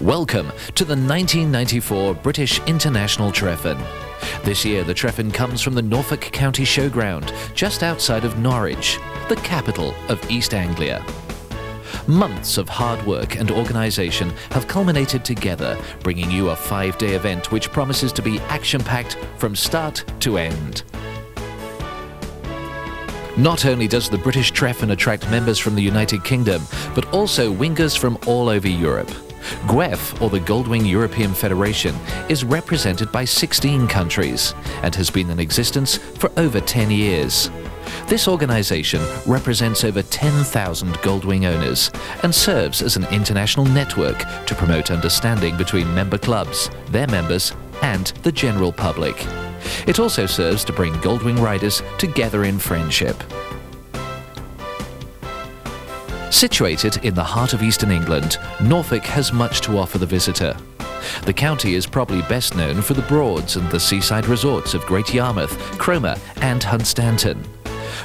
Welcome to the 1994 British International Treffen. This year the Treffen comes from the Norfolk County Showground, just outside of Norwich, the capital of East Anglia. Months of hard work and organisation have culminated together, bringing you a 5-day event which promises to be action-packed from start to end. Not only does the British Treffen attract members from the United Kingdom, but also wingers from all over Europe. GWEF, or the Goldwing European Federation, is represented by 16 countries and has been in existence for over 10 years. This organisation represents over 10,000 Goldwing owners and serves as an international network to promote understanding between member clubs, their members and the general public. It also serves to bring Goldwing riders together in friendship. Situated in the heart of eastern England, Norfolk has much to offer the visitor. The county is probably best known for the Broads and the seaside resorts of Great Yarmouth, Cromer and Hunstanton.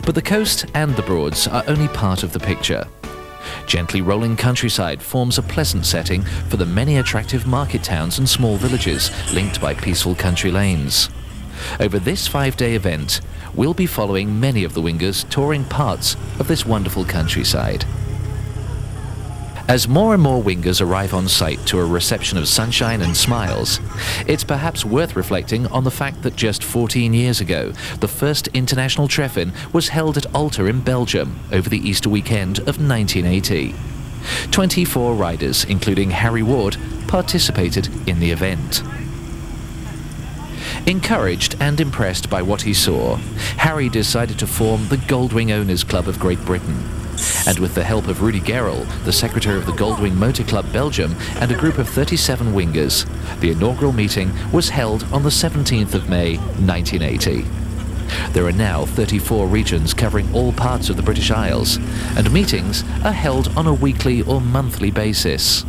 But the coast and the Broads are only part of the picture. Gently rolling countryside forms a pleasant setting for the many attractive market towns and small villages linked by peaceful country lanes. Over this 5-day event, we'll be following many of the wingers touring parts of this wonderful countryside. As more and more wingers arrive on site to a reception of sunshine and smiles, it's perhaps worth reflecting on the fact that just 14 years ago, the first international Treffen was held at Alta in Belgium over the Easter weekend of 1980. 24 riders, including Harry Ward, participated in the event. Encouraged and impressed by what he saw, Harry decided to form the Goldwing Owners Club of Great Britain. And with the help of Rudy Gerrel, the secretary of the Goldwing Motor Club Belgium, and a group of 37 wingers, the inaugural meeting was held on the 17th of May 1980. There are now 34 regions covering all parts of the British Isles, and meetings are held on a weekly or monthly basis.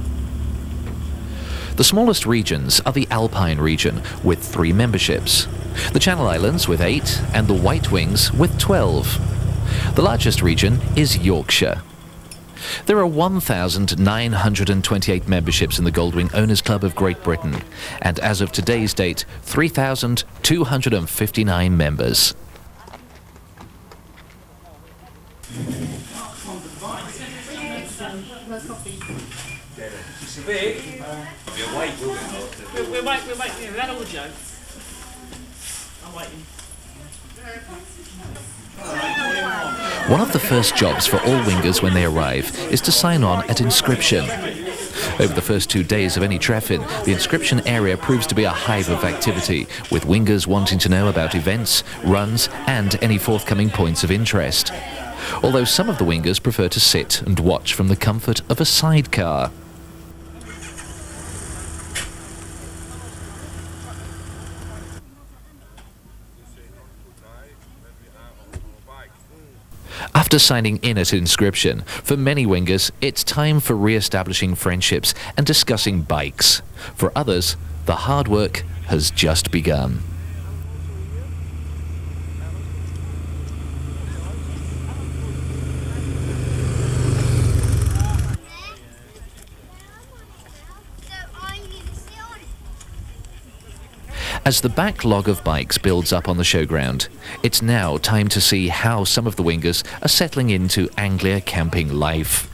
The smallest regions are the Alpine region with 3 memberships, the Channel Islands with 8 and the White Wings with 12. The largest region is Yorkshire. There are 1,928 memberships in the Goldwing Owners Club of Great Britain, and as of today's date, 3,259 members. We're waiting. We've had all the jokes. I'm waiting. One of the first jobs for all wingers when they arrive is to sign on at inscription. Over the first 2 days of any Treffen, the inscription area proves to be a hive of activity, with wingers wanting to know about events, runs and any forthcoming points of interest. Although some of the wingers prefer to sit and watch from the comfort of a sidecar. After signing in at inscription, for many wingers, it's time for re-establishing friendships and discussing bikes. For others, the hard work has just begun. As the backlog of bikes builds up on the showground, it's now time to see how some of the wingers are settling into Anglia camping life.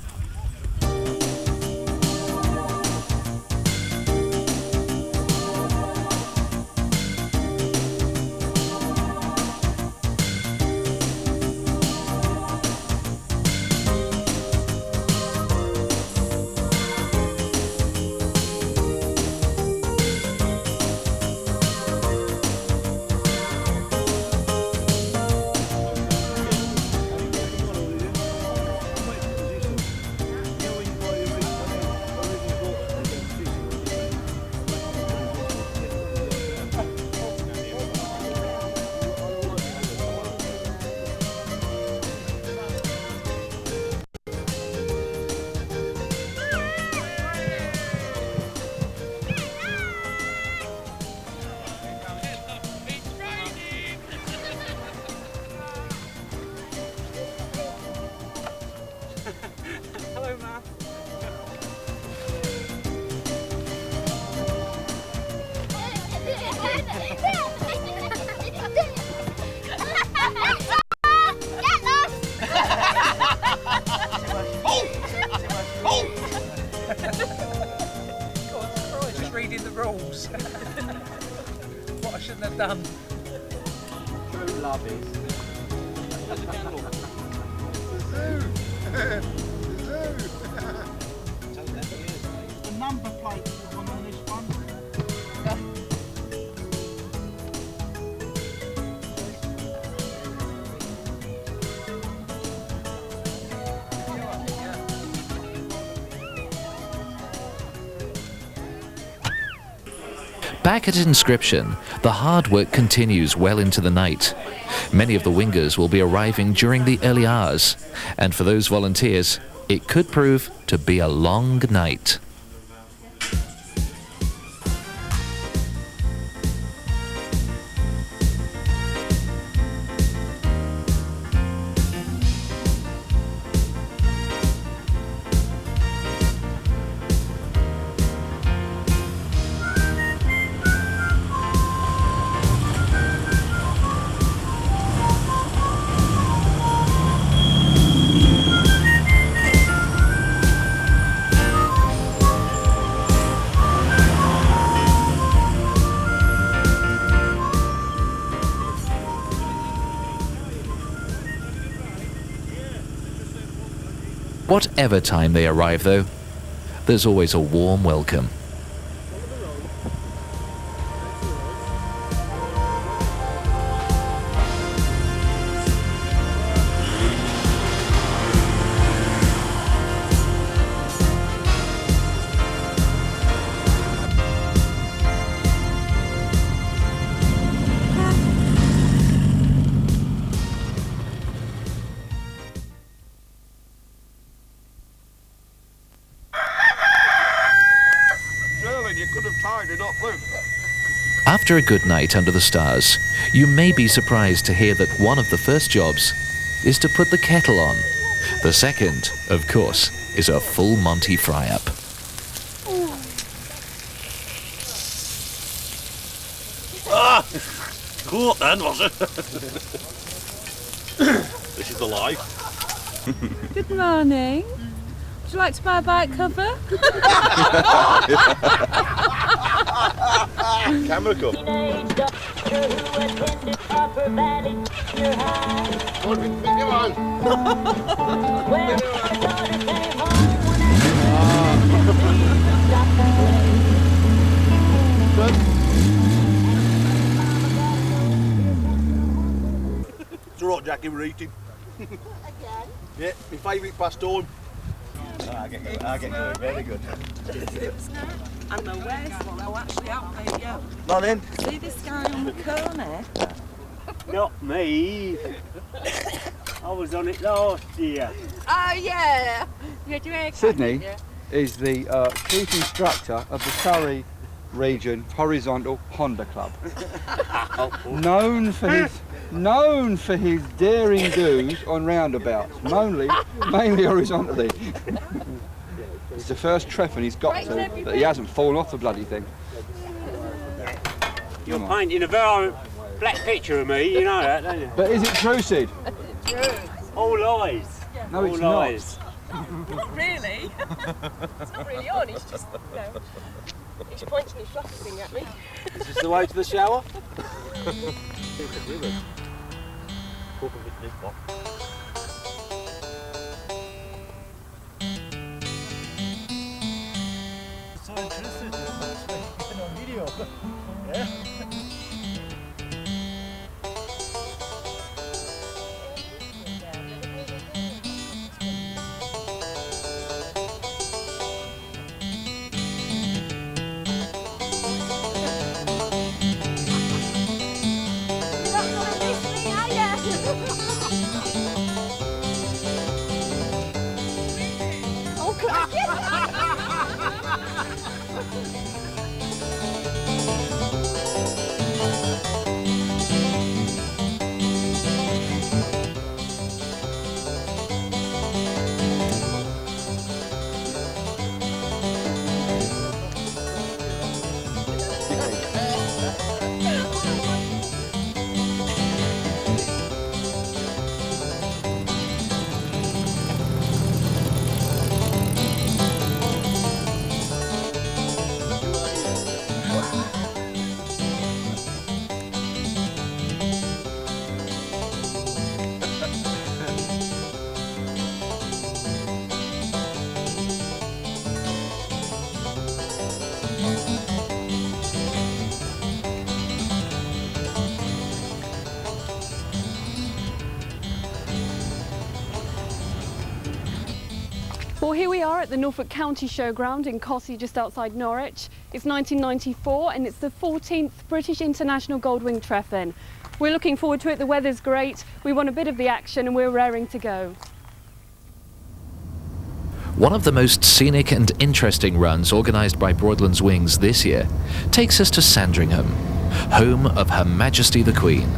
Christ, just reading the rules. What I shouldn't have done. True love is. The number plate is the one on this one. Back at Inscription, the hard work continues well into the night. Many of the wingers will be arriving during the early hours, and for those volunteers, it could prove to be a long night. Whatever time they arrive though, there's always a warm welcome. After a good night under the stars, you may be surprised to hear that one of the first jobs is to put the kettle on. The second, of course, is a full Monty fry-up. Ah! Cool then, was it? This is the life. Good morning. Would you like to buy a bike cover? Camera come. Come on. It's alright, Jackie, we're eating. Again? Yeah, my favourite pastime. I get you. Very good. And the worst one, I'll actually outpay you. Not in. See this guy on the corner? Not me. I was on it last year. Oh yeah. You had your hair cut, Sydney didn't is the chief instructor of the Surrey Region Horizontal Honda Club. known for his daring do's on roundabouts, mainly horizontally. It's the first treffen he's got to, but he hasn't fallen off the bloody thing. You're painting a very black picture of me, you know that, don't you? But is it true, Sid? All lies. No, All it's lies. Not really. It's not really on. He's just, he's pointing his fluffy thing at me. Is this the way to the shower? So interested. On video. Yeah. Well, here we are at the Norfolk County Showground in Cossey, just outside Norwich. It's 1994 and it's the 14th British International Goldwing Treffen. We're looking forward to it, the weather's great, we want a bit of the action and we're raring to go. One of the most scenic and interesting runs organised by Broadlands Wings this year takes us to Sandringham, home of Her Majesty the Queen.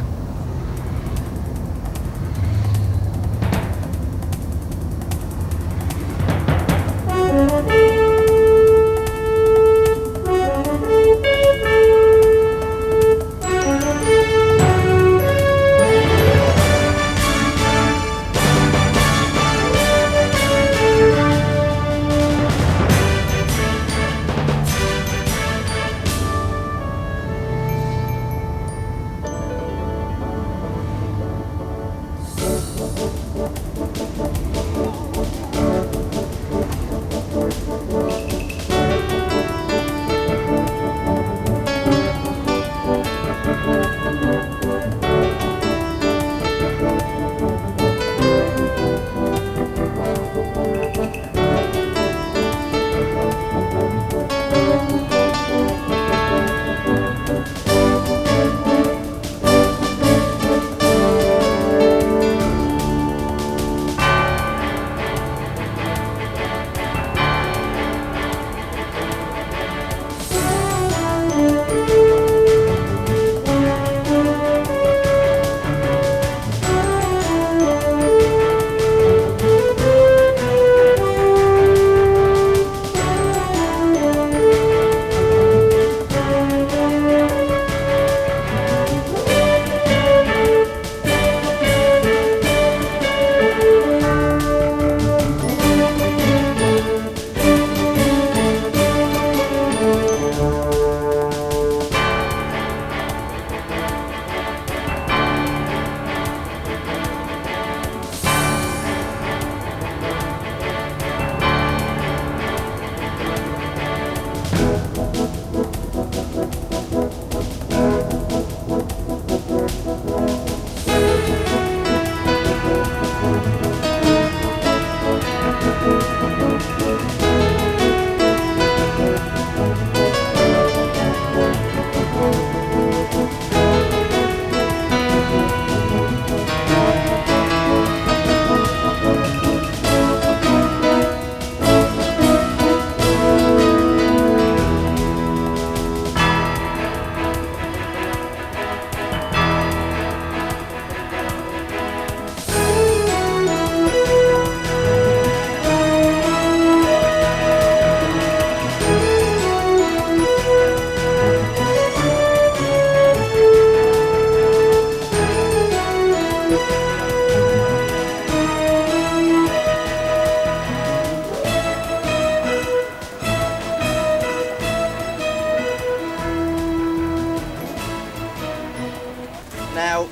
Now,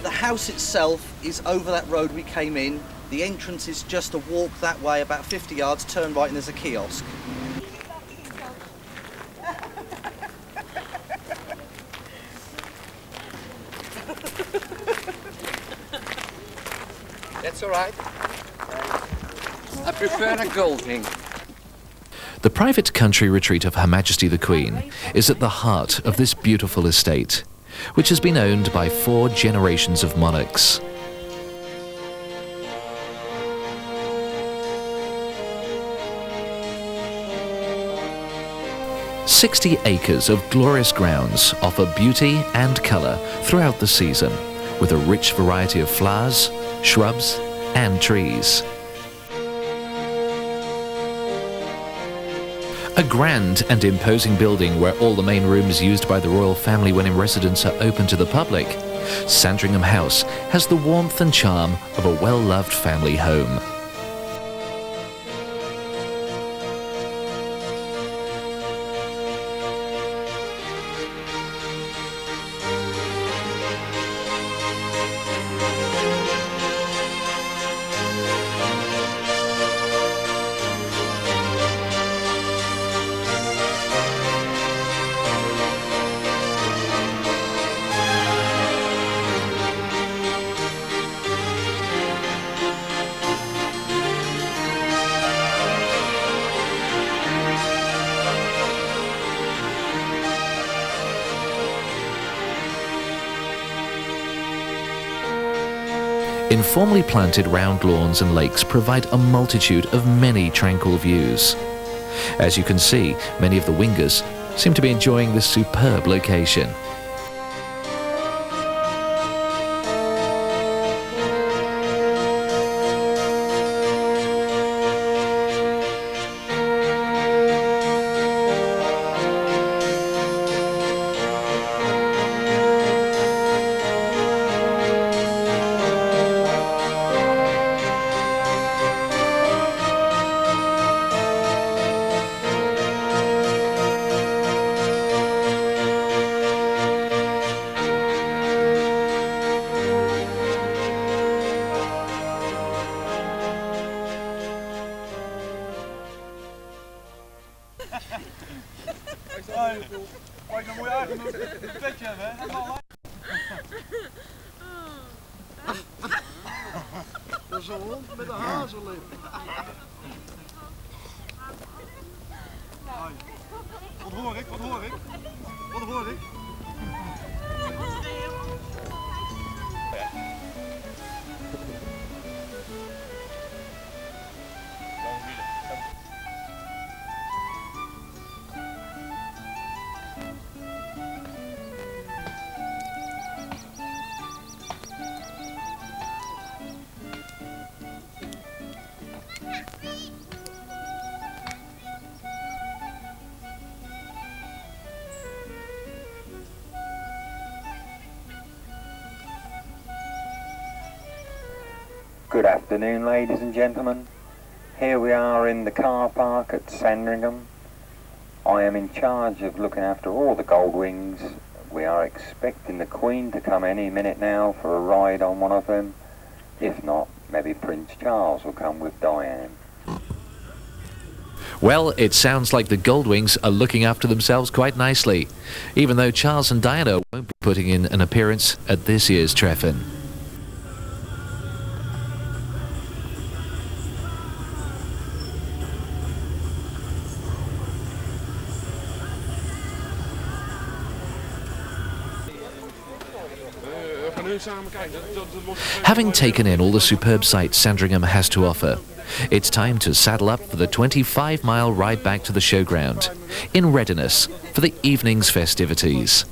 the house itself is over that road we came in. The entrance is just a walk that way, about 50 yards, turn right and there's a kiosk. That's all right. I prefer a goldwing. The private country retreat of Her Majesty the Queen is at the heart of this beautiful estate, which has been owned by 4 generations of monarchs. "60 acres of glorious grounds offer beauty and colour throughout the season, with a rich variety of flowers, shrubs and trees. A grand and imposing building where all the main rooms used by the royal family when in residence are open to the public, Sandringham House has the warmth and charm of a well-loved family home. Informally planted round lawns and lakes provide a multitude of many tranquil views. As you can see, many of the wingers seem to be enjoying this superb location. Dat is een hond met een hazellip. Wat hoor ik? Wat hoor ik? Wat hoor ik? Good afternoon, ladies and gentlemen. Here we are in the car park at Sandringham. I am in charge of looking after all the goldwings. We are expecting the Queen to come any minute now for a ride on one of them. If not, maybe Prince Charles will come with Diane. Well, it sounds like the Goldwings are looking after themselves quite nicely, even though Charles and Diana won't be putting in an appearance at this year's treffen. Having taken in all the superb sights Sandringham has to offer, it's time to saddle up for the 25-mile ride back to the showground, in readiness for the evening's festivities.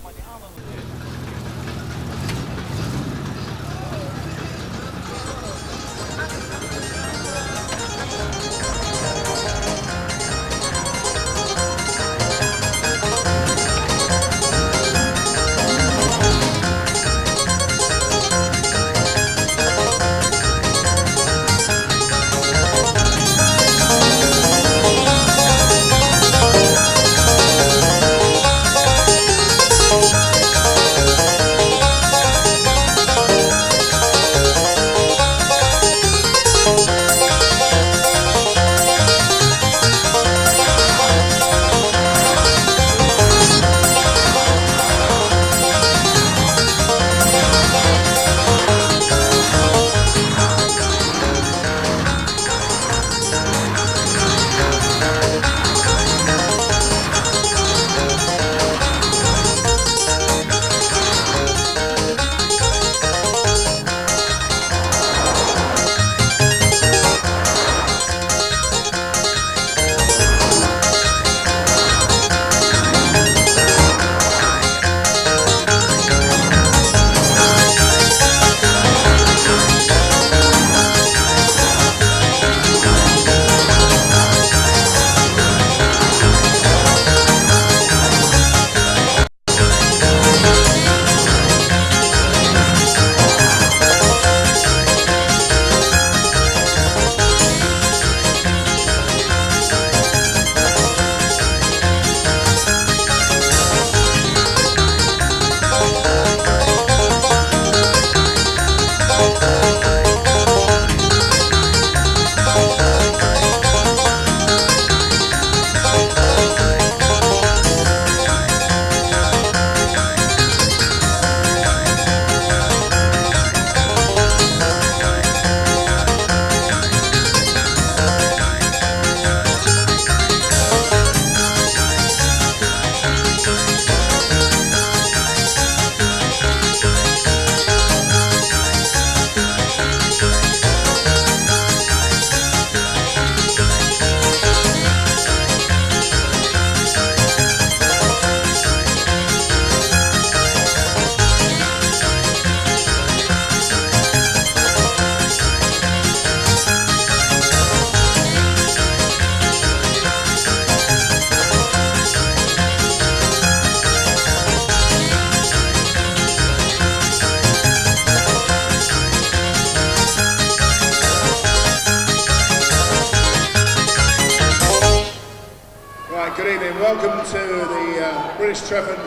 and welcome to the British Treffen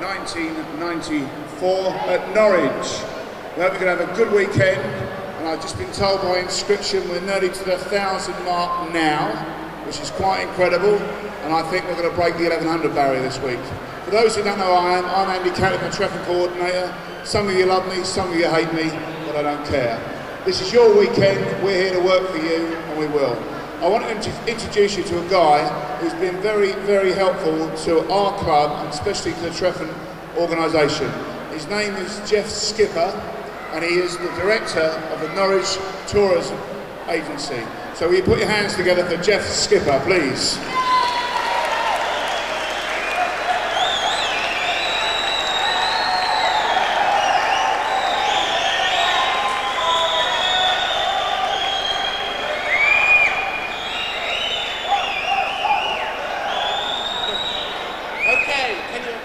1994 at Norwich. We hope you're going to have a good weekend, and I've just been told by inscription we're nearly to the 1,000 mark now, which is quite incredible, and I think we're going to break the 1,100 barrier this week. For those who don't know who I am, I'm Andy Catlin, the Treffen coordinator. Some of you love me, some of you hate me, but I don't care. This is your weekend, we're here to work for you, and we will. I want to introduce you to a guy who's been very, very helpful to our club, and especially to the Treffen organisation. His name is Jeff Skipper, and he is the director of the Norwich Tourism Agency. So will you put your hands together for Jeff Skipper, please?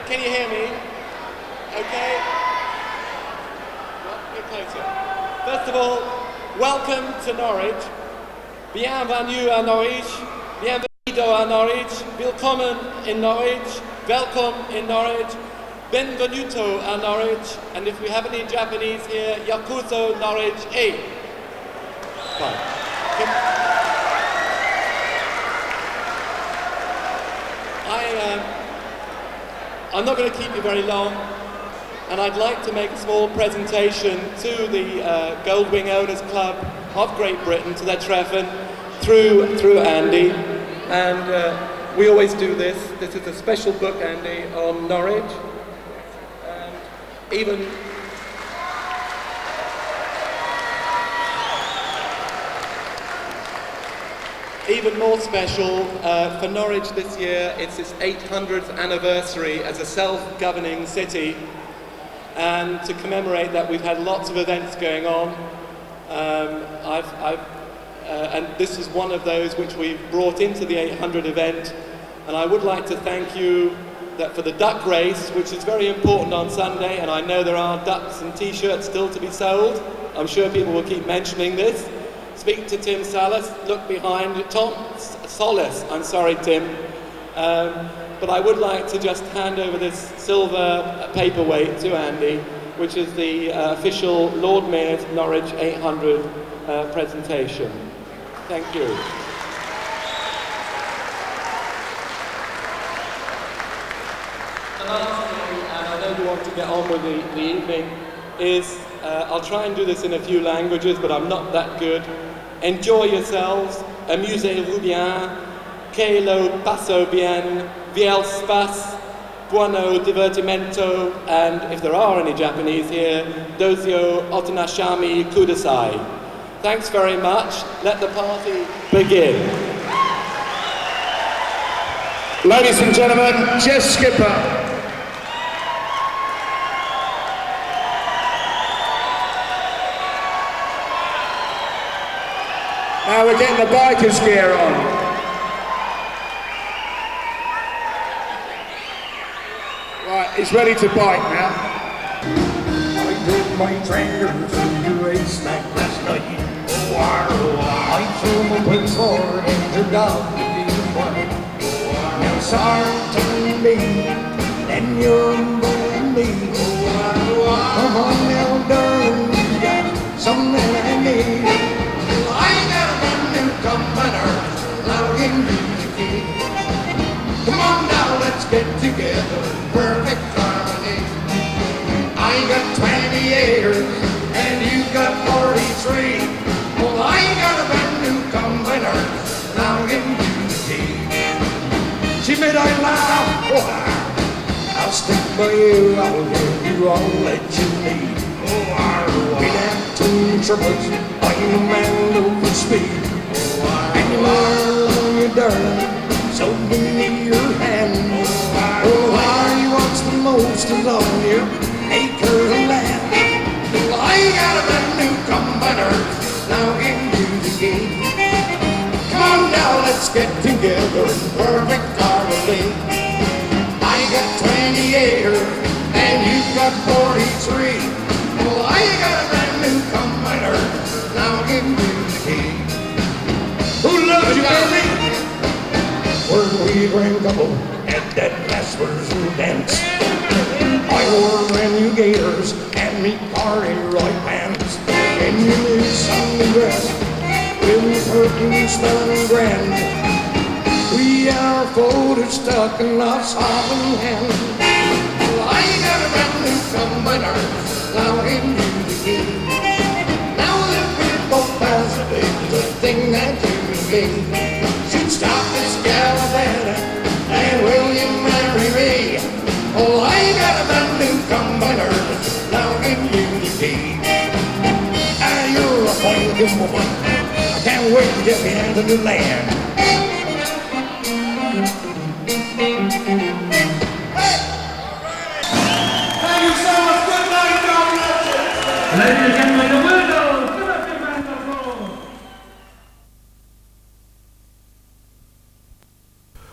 Can you hear me? Okay. Get closer. First of all, welcome to Norwich. Bienvenue à Norwich. Bienvenido à Norwich. Willkommen in Norwich. Welcome in Norwich. Benvenuto à Norwich. And if we have any Japanese here, Yakuzo Norwich A. Fine. I'm not going to keep you very long, and I'd like to make a small presentation to the Goldwing Owners Club of Great Britain, to their Treffen, through Andy. And we always do this. This is a special book, Andy, on Norwich. And even more special for Norwich this year, it's its 800th anniversary as a self-governing city, and to commemorate that we've had lots of events going on. And this is one of those which we've brought into the 800 event, and I would like to thank you for the duck race, which is very important on Sunday, and I know there are ducks and t-shirts still to be sold. I'm sure people will keep mentioning this. Speak to Tim Salas, look behind, Tom Solis, I'm sorry Tim. But I would like to just hand over this silver paperweight to Andy, which is the official Lord Mayor's Norwich 800 presentation. Thank you. The last thing, and I know you want to get on with the evening, is I'll try and do this in a few languages, but I'm not that good. Enjoy yourselves, amusez-vous bien, que lo paso bien, viel spas, buono divertimento, and if there are any Japanese here, dozio otonashami kudasai. Thanks very much. Let the party begin. Ladies and gentlemen, Jeff Skipper. Now we're getting the biker's gear on. Right, he's ready to bike now. I drove my tractor through a snack last night. I threw my brakes hard and turned down the D1. Now Sergeant me, and you're on me. Come on now, darling, you got something I need. Now give me the key. Come on now, let's get together in perfect harmony. I got 20 acres and you got 43. Well, I got a brand new combiner. Now give me the key. She made I laugh. Oh, I'll stick by you. I'll give you all that you need. We have two triples. I'm a man over speed. And you are, you darling, so give me your hand. Oh, I wants the most is on your acre of land. Well, I got a brand new combiner, now give you the key. Come on now, let's get together in perfect harmony. I got 20 acres, and you've got 43. Well, I got a brand new combiner, now give you the key. Who loves you, baby? We're a wee grand couple, had that Lasper's dance. I wore brand new gaiters and me party right pants. And you knew Sunday dress with perfume smelling grand. We had our folded stuck in our sobbing hand. Well, I got a brand new combiner, now in you the key. Now that we're both positive, the thing that you and me should stop this gallivanting, and will you marry me? Oh, I got a brand new combiner, now in you the key. Ah, you're a fine looking woman, I can't wait to get behind the new land. Ladies and gentlemen, the window! Give us a round of applause!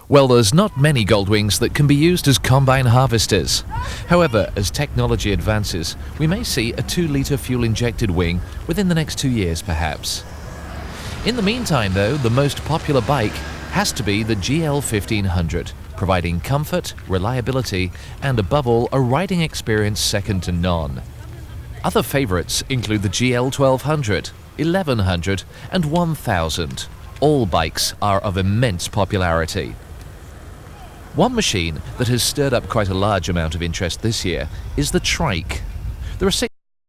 Well, there's not many goldwings that can be used as combine harvesters. However, as technology advances, we may see a 2-litre fuel-injected wing within the next 2 years, perhaps. In the meantime, though, the most popular bike has to be the GL 1500, providing comfort, reliability, and above all, a riding experience second to none. Other favourites include the GL 1200, 1100 and 1000. All bikes are of immense popularity. One machine that has stirred up quite a large amount of interest this year is the trike. There are 6